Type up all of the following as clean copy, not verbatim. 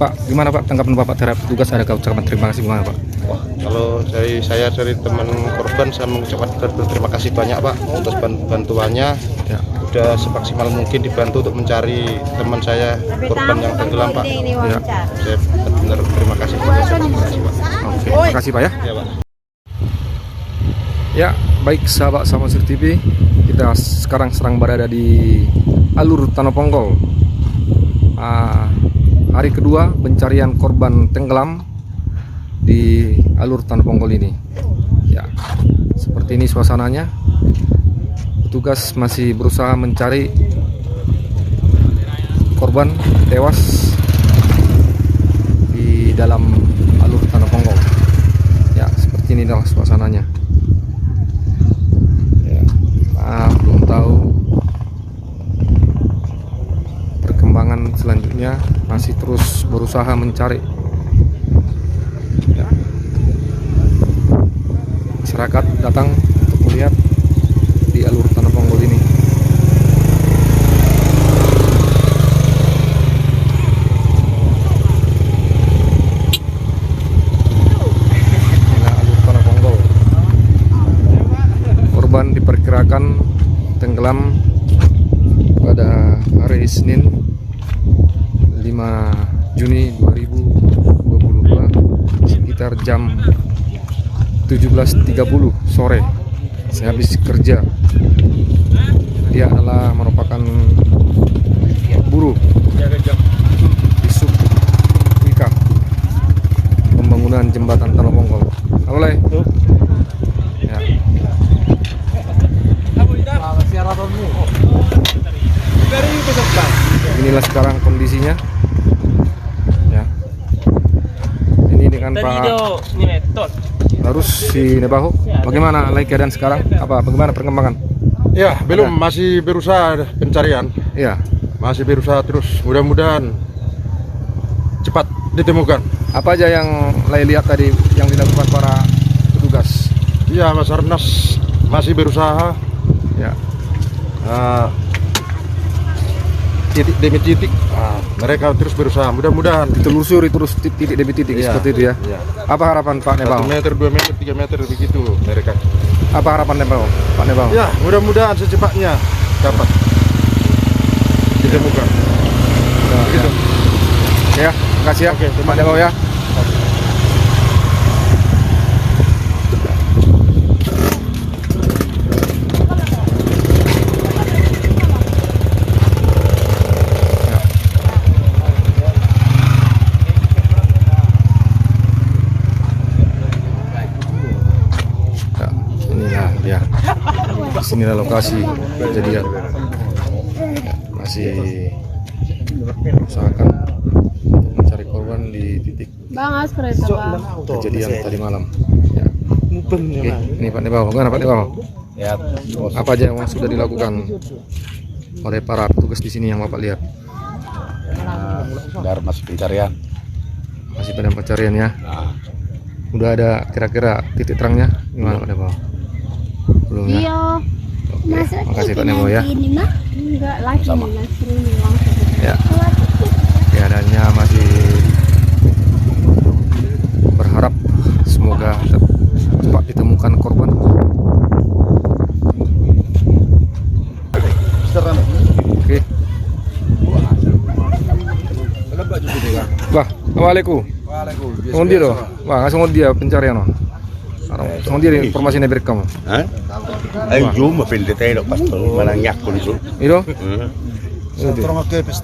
Pak, gimana Pak tanggapan Bapak terhadap petugas? Ada ucapan terima kasih gimana Pak? Wah, kalau dari teman korban saya mengucapkan berterima kasih banyak Pak atas bantuannya. Ya. Udah semaksimal mungkin dibantu untuk mencari teman saya korban yang tenggelam Pak. Ya. Saya benar terima kasih. Terima kasih Pak. Oke, terima kasih Pak ya. Ya Pak. Ya, baik sahabat Samosir TV, kita sekarang sedang berada di alur Tanah Ponggol. Hari kedua pencarian korban tenggelam di alur Tanah Ponggol ini. Ya, seperti ini suasananya. Petugas masih berusaha mencari korban tewas di dalam alur Tanah Ponggol. Ya, seperti ini adalah suasananya. Belum tahu perkembangan selanjutnya, masih terus berusaha mencari ya. Masyarakat datang untuk melihat di alur Tanah Ponggol ini. Diperkirakan tenggelam pada hari Senin 5 Juni 2022 sekitar jam 17.30 sore sehabis kerja. Dia adalah merupakan buruh di sub Wika pembangunan jembatan Tanah Ponggol. Oleh ya. Inilah sekarang kondisinya ya. Ini dengan Pak harus si Nebaho. Bagaimana lagi keadaan sekarang? Bagaimana perkembangan? Ya, belum, masih berusaha pencarian. Ya, masih berusaha terus. Mudah-mudahan cepat ditemukan. Apa aja yang Lai lihat tadi yang dilakukan para petugas? Iya, Basarnas masih berusaha. Ya. Titik demi titik, mereka terus berusaha. Mudah-mudahan ditelusuri terus titik demi titik ya, seperti itu ya. Ya. Apa harapan Pak Nebaho? 1 meter, 2 meter, 3 meter begitu mereka. Apa harapan Nebaho, Pak Nebaho? Ya, mudah-mudahan secepatnya dapat ditemukan. Gitu. Ya, terima kasih ya. Oke, Pak Nebaho ya. Ya, disinilah lokasi kejadian. Ya, masih usahakan untuk mencari korban di titik kejadian tadi malam. Ya. Oke, ini Pak Nebaho, bagaimana Pak Nebaho? Ya, apa aja yang sudah dilakukan oleh para petugas di sini yang Bapak lihat? dari masih pencarian. Masih pada pencarian ya. Nah, udah ada kira-kira titik terangnya gimana Pak Nebaho? Belum ya? Iya. Oke, makasih Pak Nebaho ya. Enggak lagi Sama. Ya. Keadaannya masih berharap semoga cepat ditemukan korban. Oke. Wah, assalamualaikum. Waalaikumsalam. Ngondi loh. Wah, ngasih ngondi ya pencarian loh. Ngondi informasi nih kamu. Hah? Ay, cuma pindah tayo pastor manangyak ko nito. Itu?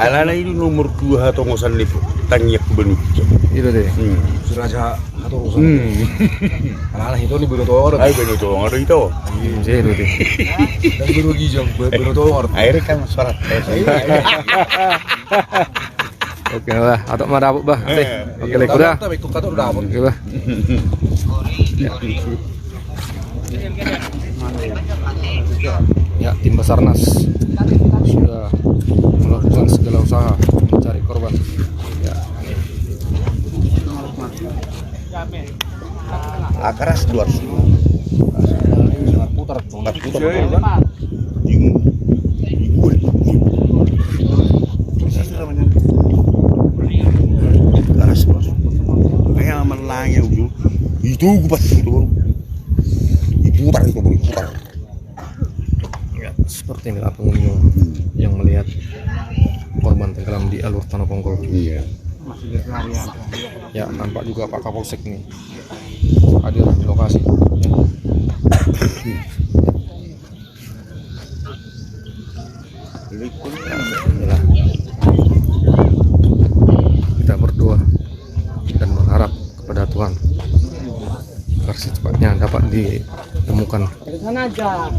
Alala ini nomor 2 hatongosan nito. Tanyak ko banu. Itu deh. Suraja hatongosan. Alala itu ni Benotor. Ay, banu to ngaro ito. Iya itu deh. Dan Beno Gijang, Benotor. Air kan suara. Oke lah, atau mah dapet bah. Oke, lek udah. Oke bah. Ya, tim Basarnas sudah melakukan segala usaha mencari korban. Ya, Akaras 200. Putar. Ditunggu pas itu baru. Diputar itu baru diputar. Ya, seperti inilah pengunjung yang melihat korban tenggelam di alur Tanah Pongkol. Iya. Ya, nampak juga Pak Kapolsek nih hadir di lokasi. Ya, inilah. Kita berdoa dan berharap kepada Tuhan agar secepatnya dapat ditemukan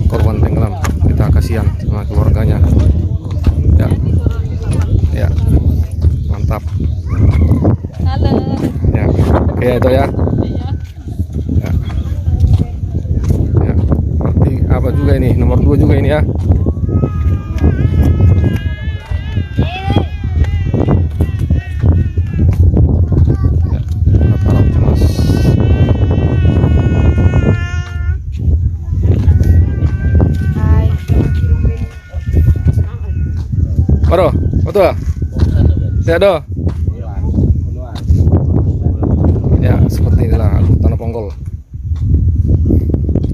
korban tenggelam. Kita kasihan sama keluarganya. Ya, ya, mantap. Halo. Ya, kayak itu ya. Ya. Ya, berarti apa juga ini? Nomor 2 juga ini ya. Ya, harap cemas. Maro, betul? Saya do. Ya, seperti inilah alur Tanah Pongkol.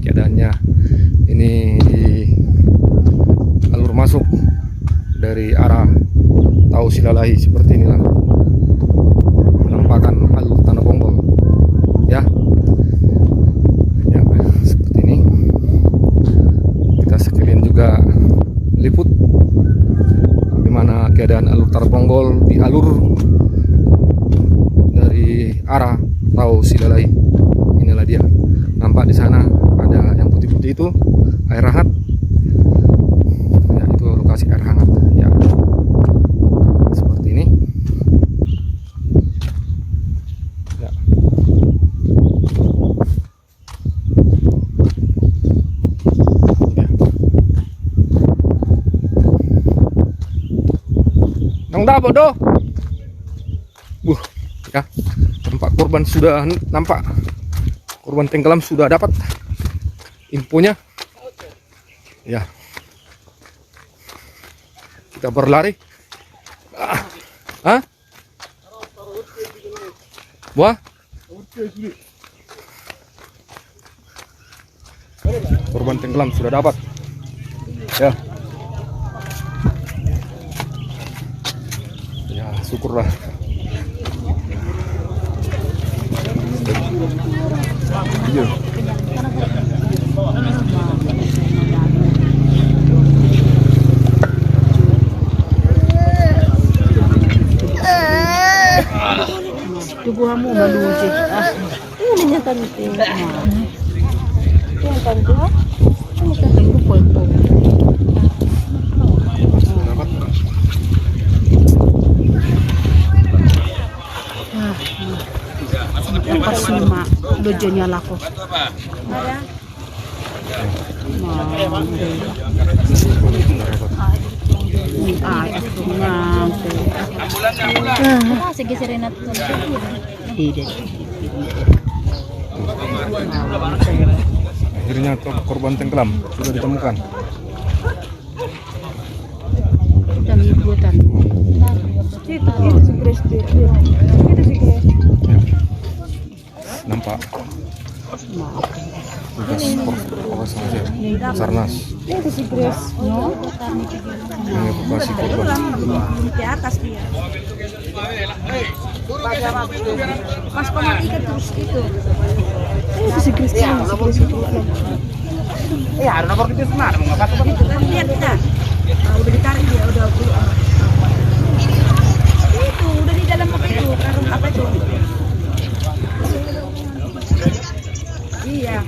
Keadaannya ini di alur masuk dari arah Tau Silalahi, seperti inilah penampakan alur Tanah Pongkol. Ya, ya seperti ini. Kita sekalian juga liput bagaimana keadaan alur Tanah Pongkol di alur dari arah Tau Silalahi. Inilah dia, nampak di sana ada yang putih-putih itu air hangat. Ya, itu lokasi air hangat. Ya, seperti ini. Ya. Ya. Nang dapat doh. Ya, tempat korban sudah nampak. Korban tenggelam sudah dapat infonya. Ya, kita berlari. Hah? Wah? Korban tenggelam sudah dapat. Ya. Ya, syukurlah. Iya. Tubuhmu meluji. Ini nyata itu. Yang tadi ah. Ini kan pukul. Yang pasima dojonya laku. Ada. Sige serenat tuh. Akhirnya korban tenggelam sudah ditemukan. Dan ibutan. Nampak tugas Sarnas mengevakuasi korban. Di atas dia. Pas pematikan terus itu. Si Christian, Harus nomor kita senar, mau ngapa tuh? itu kan lihat kita. Udah ditarik dia, udah itu udah di dalam apa itu? Karung apa itu? Iya.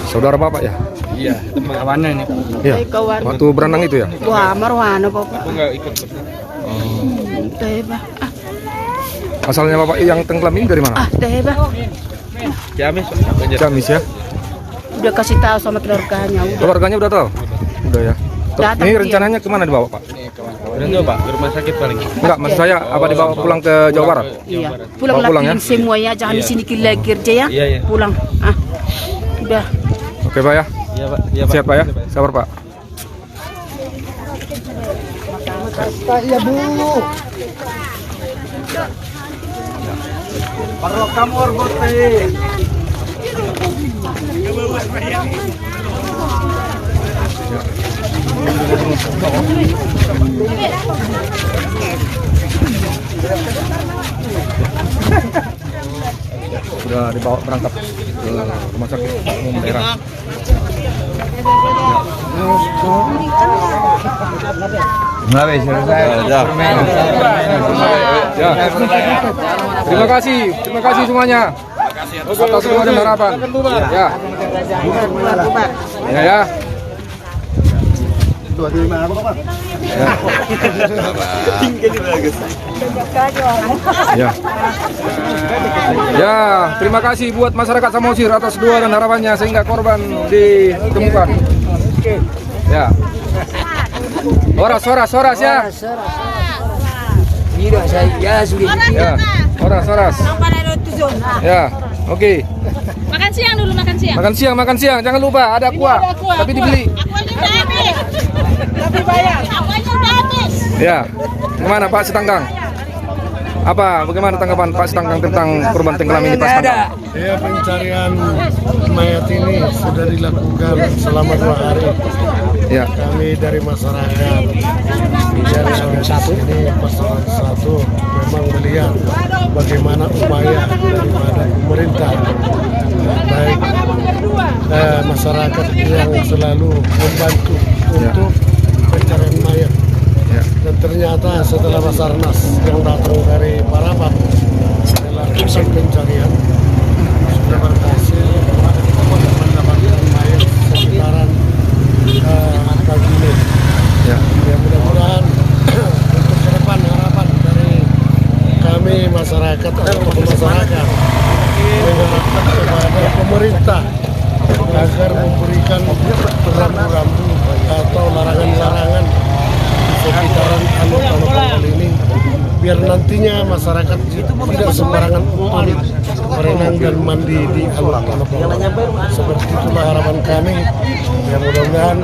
Saudara bapak ya? Iya, teman kawannya nih. Iya. Waktu berenang itu ya? Wah, marwana bapak. Aku nggak ikut. Teba. Asalnya bapak yang tenggelam ini dari mana? Teba. Ciamis. Ciamis ya? Udah kasih tahu sama keluarganya. Keluarganya udah tahu? Udah ya. Datang Ini dia. rencananya kemana dibawa Pak? Itu Pak, ke rumah sakit paling. Enggak, maksud saya apa dibawa pulang ke Jawa Barat? Iya. Bawa pulang ya? Pulang semuanya, jangan di sini kita kerja ya. Iya, iya. Pulang. Udah. Oke Pak ya, Iya Pak, iya Pak. siap Pak ya, sabar Pak. Perlu kamu orbote. Sudah dibawa berangkat ke rumah sakit umum daerah. Ya. Terima kasih semuanya. Atas semua dan harapan. Ya. Ya ya. Ya. Ya, terima kasih buat masyarakat Samosir atas doa dan harapannya sehingga korban ditemukan. Ya. Soras ya. Ya, soras. Ya, oke. Makan siang dulu, makan siang. Makan siang. Jangan lupa ada kuah. Tapi dibeli. Akuanya udah habis. Tapi bayar. Akuanya udah habis. Ya. Gimana Pak Sitanggang? Bagaimana tanggapan Pak Sitanggang tentang korban tenggelam ini Pak Sitanggang? Ya, pencarian mayat ini sudah dilakukan selama 2 hari. Ya. Kami dari masyarakat dari ini pasangan 1 memang melihat bagaimana upaya daripada pemerintah, baik masyarakat yang selalu membantu untuk pencarian mayat. Ya. Dan ternyata setelah Basarnas yang datang dari Parapat melakukan pencarian sudah berhasil mendapatkan mayat sekitaran Kagune. Ya. Ya, mudah-mudahan untuk ke depan harapan dari kami masyarakat atau masyarakat mengharapkan kepada pemerintah agar memberikan rambu-rambu atau larangan-larangan sekitaran Alur Tanah Pongkol ini biar nantinya masyarakat tidak sembarangan untuk berenang dan mandi di Alur Tanah Pongkol. Seperti itulah harapan kami. Ya, mudah-mudahan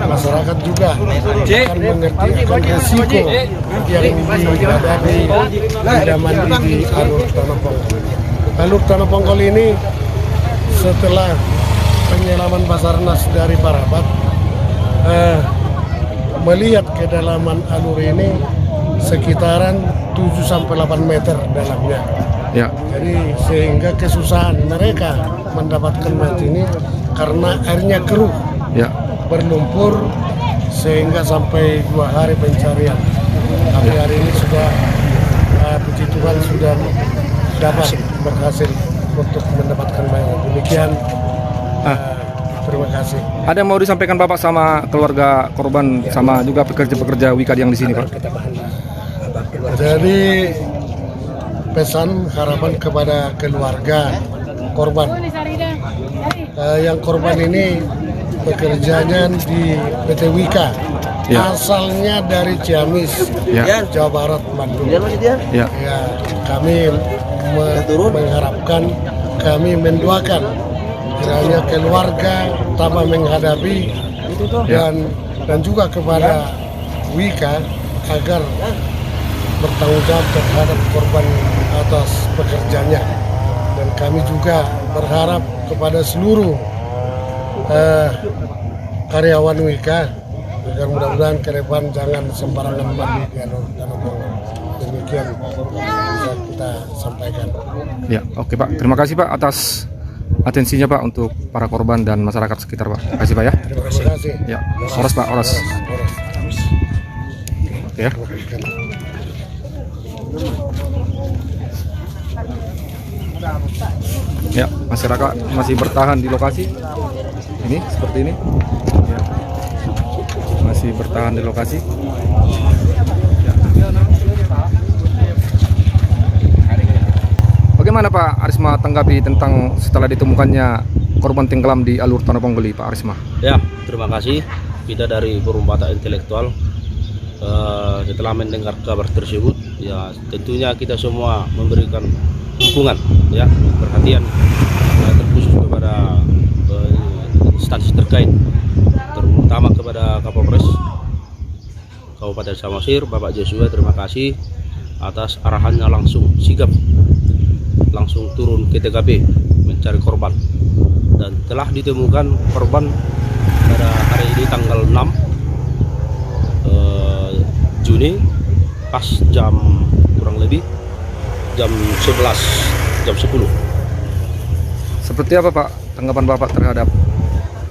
masyarakat juga akan mengerti akan resiko yang dihadapi tidak mandi di Alur Tanah Pongkol. Alur Tanah Pongkol ini setelah penyelaman Basarnas dari Parapat melihat kedalaman alur ini sekitaran 7-8 meter dalamnya. Ya. Jadi sehingga kesusahan mereka mendapatkan mayat ini karena airnya keruh, Ya. berlumpur sehingga sampai 2 hari pencarian. Tapi hari ini sudah puji Tuhan sudah dapat berhasil untuk mendapatkan mayat. Demikian. Terima kasih. Ada yang mau disampaikan Bapak sama keluarga korban sama juga pekerja-pekerja Wika yang di sini, Pak? Jadi pesan harapan kepada keluarga korban. Yang korban ini bekerjanya di PT Wika. Ya. Asalnya dari Ciamis, Ya. Jawa Barat, Bandung. Ya. Ya, kami mengharapkan, kami mendoakan kiranya keluarga tambah menghadapi dan juga kepada Wika agar bertanggung jawab terhadap korban atas pekerjanya. Dan kami juga berharap kepada seluruh karyawan Wika agar mudah-mudahan ke depan jangan sembarangan mandi di Alur Tanah Pongkol. Demikian bisa kita sampaikan. Ya, oke Pak. Terima kasih Pak atas atensinya Pak untuk para korban dan masyarakat sekitar Pak. Terima kasih Pak ya. Terima kasih. Ya, oras Pak, oras. Oke ya. Ya, masyarakat masih bertahan di lokasi. Ini seperti ini. Ya. Masih bertahan di lokasi. Bagaimana Pak Arisma tanggapi tentang setelah ditemukannya korban tenggelam di Alur Tanah Pongkol, Pak Arisma? Ya, terima kasih. kita dari Forum Batak Intelektual setelah mendengar kabar tersebut, ya tentunya kita semua memberikan dukungan, ya, perhatian terkhusus kepada instansi terkait, terutama kepada Kapolres Kabupaten Samosir, Bapak Joshua. Terima kasih atas arahannya langsung sigap, langsung turun ke TKP mencari korban, dan telah ditemukan korban pada hari ini tanggal 6 Juni pas jam kurang lebih jam 11, jam 10. Seperti apa Pak tanggapan Bapak terhadap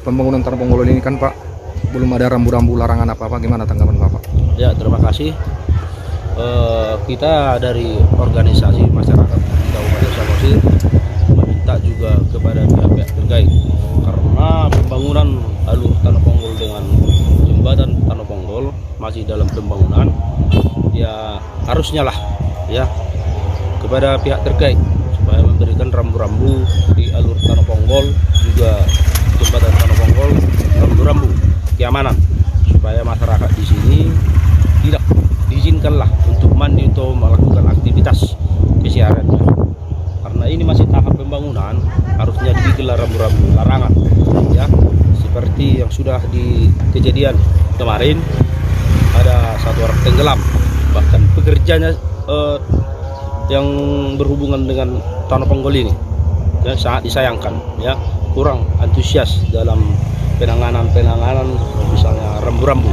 pembangunan Tanah Ponggolo ini? Kan Pak belum ada rambu-rambu larangan apa-apa, gimana tanggapan Bapak? Ya, terima kasih. Kita dari organisasi masyarakat di Kabupaten Samosir meminta juga kepada pihak-pihak terkait, karena pembangunan alur Tanah Ponggol dengan jembatan Tanah Ponggol masih dalam pembangunan, ya harusnya lah, ya, kepada pihak terkait supaya memberikan rambu-rambu di alur Tanah Ponggol, juga jembatan Tanah Ponggol, rambu-rambu keamanan supaya masyarakat di sini tidak diizinkanlah untuk mandi atau melakukan aktivitas kesehariannya, karena ini masih tahap pembangunan. Harusnya dibikinlah rambu-rambu larangan, ya, seperti yang sudah di kejadian kemarin ada satu orang tenggelam, bahkan pekerjanya yang berhubungan dengan Tanah Ponggol ini, ya, sangat disayangkan, ya, kurang antusias dalam penanganan misalnya rambu-rambu.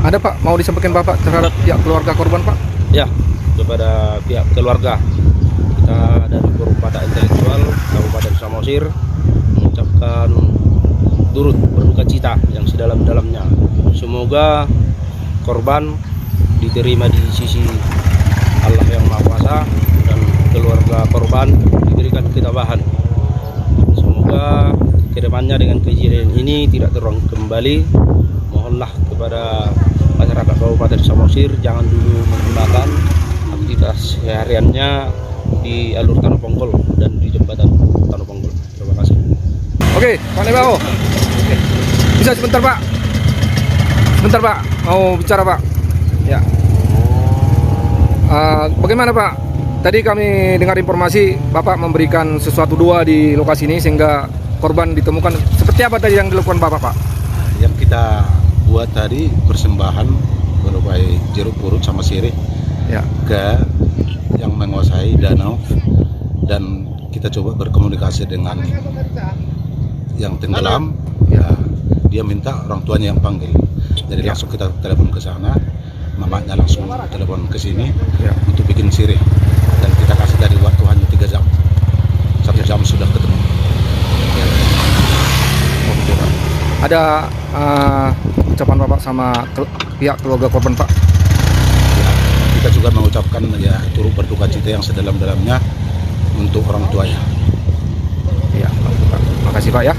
Ada Pak mau disampaikan Bapak terhadap pihak keluarga korban Pak? Ya, kepada pihak keluarga, kita dari Forum Batak Intelektual Kabupaten Samosir mengucapkan turut berduka cita yang sedalam-dalamnya. Semoga korban diterima di sisi Allah yang Maha Kuasa dan keluarga korban diberikan ketabahan. Semoga kedepannya dengan kejadian ini tidak terulang kembali. Mohonlah kepada masyarakat Kabupaten Samosir jangan dulu menggunakan aktivitas sehariannya di alur Tanah Ponggol dan di jembatan Tanah Ponggol. Terima kasih. Oke, Pak Nebao. Oke. Bisa sebentar Pak. Sebentar Pak, mau bicara Pak. Ya. Bagaimana Pak? Tadi kami dengar informasi Bapak memberikan sesuatu doa di lokasi ini sehingga korban ditemukan. Seperti apa tadi yang dilakukan Bapak Pak? Yang kita buat tadi persembahan berupa jeruk purut sama sirih, Ya. ke yang menguasai danau, dan kita coba berkomunikasi dengan yang tenggelam. Ya, dia minta orang tuanya yang panggil, jadi langsung kita telepon ke sana, mamanya langsung telepon ke sini, Ya. untuk bikin sirih, dan kita kasih dari waktu hanya 3 jam, 1 jam sudah ketemu. Ya. Oke, Pak. Ada ucapan Bapak sama pihak keluarga korban Pak? Ya, kita juga mengucapkan ya turut berduka cita yang sedalam-dalamnya untuk orang tuanya. Ya, Pak. Makasih Pak ya.